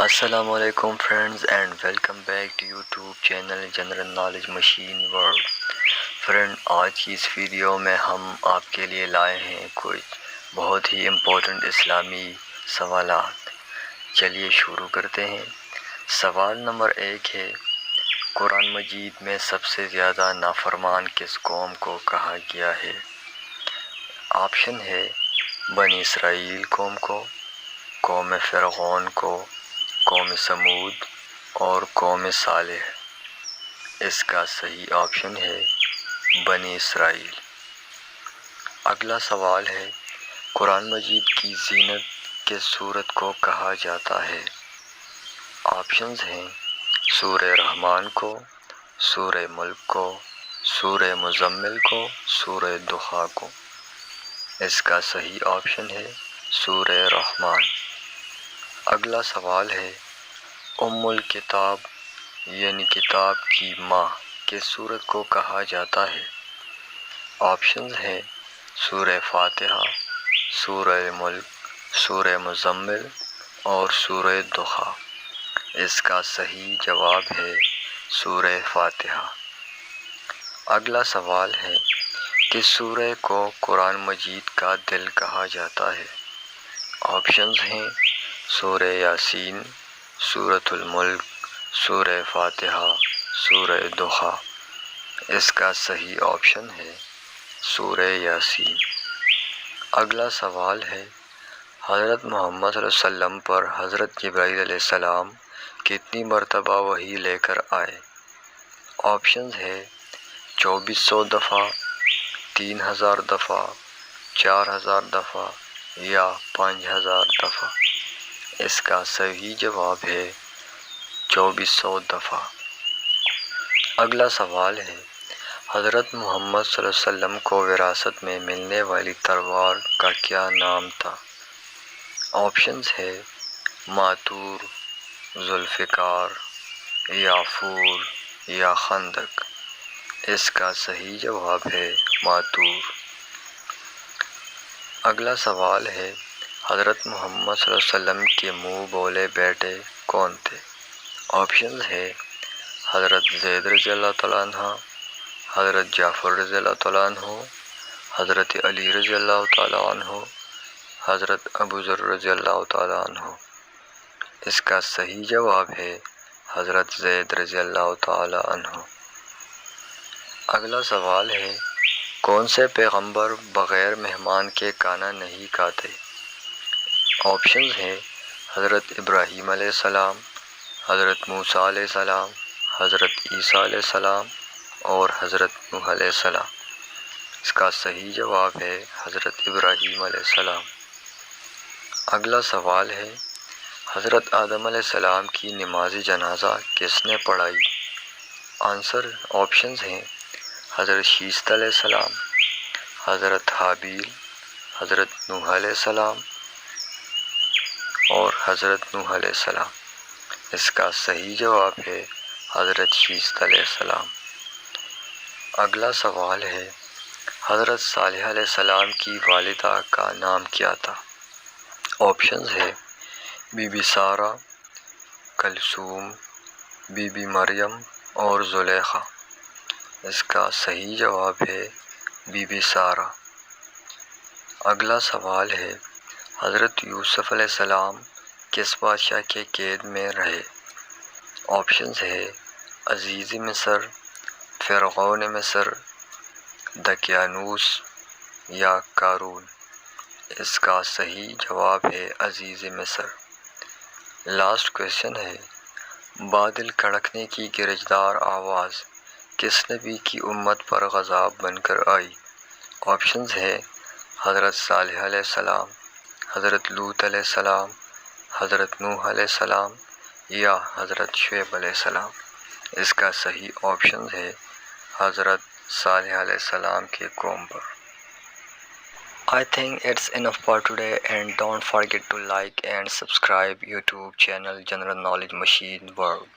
السلام علیکم friends and welcome back to YouTube channel general knowledge machine world. Friend, آج کی اس ویڈیو میں ہم آپ کے لیے لائے ہیں کچھ بہت ہی امپورٹنٹ اسلامی سوالات۔ چلیے شروع کرتے ہیں۔ سوال نمبر 1 ہے، قرآن مجید میں سب سے زیادہ نافرمان کس قوم کو کہا گیا ہے؟ آپشن ہے بنی اسرائیل قوم کو، قوم فرعون کو، قوم سمود اور قوم صالح۔ اس کا صحیح آپشن ہے بنی اسرائیل۔ اگلا سوال ہے، قرآن مجید کی زینت کس سورت کو کہا جاتا ہے؟ آپشنز ہیں سورہ رحمان کو، سورہ ملک کو، سورہ مزمل کو، سورہ دخا کو۔ اس کا صحیح آپشن ہے سورہ رحمان۔ اگلا سوال ہے، ام الکتاب یعنی کتاب کی ماں کس سورت کو کہا جاتا ہے؟ آپشنز ہیں سورہ فاتحہ، سورہ ملک، سورہ مزمل اور سورہ دخا۔ اس کا صحیح جواب ہے سورہ فاتحہ۔ اگلا سوال ہے، کس سورہ کو قرآن مجید کا دل کہا جاتا ہے؟ آپشنز ہیں سورہ یاسین، سورۃ الملک، سورہ فاتحہ، سورہ دخا۔ اس کا صحیح آپشن ہے سورہ یاسین۔ اگلا سوال ہے، حضرت محمد صلی اللہ علیہ وسلم پر حضرت جبرائیل علیہ السلام کتنی مرتبہ وحی لے کر آئے؟ آپشنز ہے 2400 دفعہ، 3000 دفعہ، 4000 دفعہ یا 5000 دفعہ۔ اس کا صحیح جواب ہے 2400 دفعہ۔ اگلا سوال ہے، حضرت محمد صلی اللہ علیہ وسلم کو وراثت میں ملنے والی تلوار کا کیا نام تھا؟ آپشنز ہے ماتور، ذوالفقار، یافور یا خندق۔ اس کا صحیح جواب ہے ماتور۔ اگلا سوال ہے، حضرت محمد صلی اللہ علیہ وسلم کے منہ بولے بیٹے کون تھے؟ آپشنز ہے حضرت زید رضی اللہ تعالیٰ عنہ، حضرت جعفر رضی اللہ تعالیٰ عنہ، حضرت علی رضی اللہ تعالیٰ عنہ، حضرت ابو ذر رضی اللہ تعالیٰ عنہ۔ اس کا صحیح جواب ہے حضرت زید رضی اللہ تعالیٰ عنہ۔ اگلا سوال ہے، کون سے پیغمبر بغیر مہمان کے کھانا نہیں کھاتے؟ آپشنز ہیں حضرت ابراہیم علیہ السلام، حضرت موسیٰ علیہ السلام، حضرت عیسیٰ علیہ السلام اور حضرت نوح علیہ السلام۔ اس کا صحیح جواب ہے حضرت ابراہیم علیہ السلام۔ اگلا سوال ہے، حضرت آدم علیہ السلام کی نماز جنازہ کس نے پڑھائی؟ آنسر آپشنز ہیں حضرت شیث علیہ السلام، حضرت حابیل، حضرت نوح علیہ السلام اور حضرت نوح علیہ السلام۔ اس کا صحیح جواب ہے حضرت شیث علیہ السلام۔ اگلا سوال ہے، حضرت صالح علیہ السلام کی والدہ کا نام کیا تھا؟ آپشنز ہے بی بی سارہ، کلثوم، بی بی مریم اور زلیخا۔ اس کا صحیح جواب ہے بی بی سارہ۔ اگلا سوال ہے، حضرت یوسف علیہ السلام کس بادشاہ کے قید میں رہے؟ آپشنز ہے عزیز مصر، فرعون مصر، دقیانوس یا قارون۔ اس کا صحیح جواب ہے عزیز مصر۔ لاسٹ کویشچن ہے، بادل کڑکنے کی گرجدار آواز کس نبی کی امت پر عذاب بن کر آئی؟ آپشنز ہے حضرت صالح علیہ السلام، حضرت لوط علیہ السلام، حضرت نوح علیہ السلام یا حضرت شعیب علیہ السلام۔ اس کا صحیح آپشن ہے حضرت صالح علیہ السلام کے قوم پر۔ I think it's enough for today, and don't forget to like and subscribe YouTube channel General Knowledge Machine World.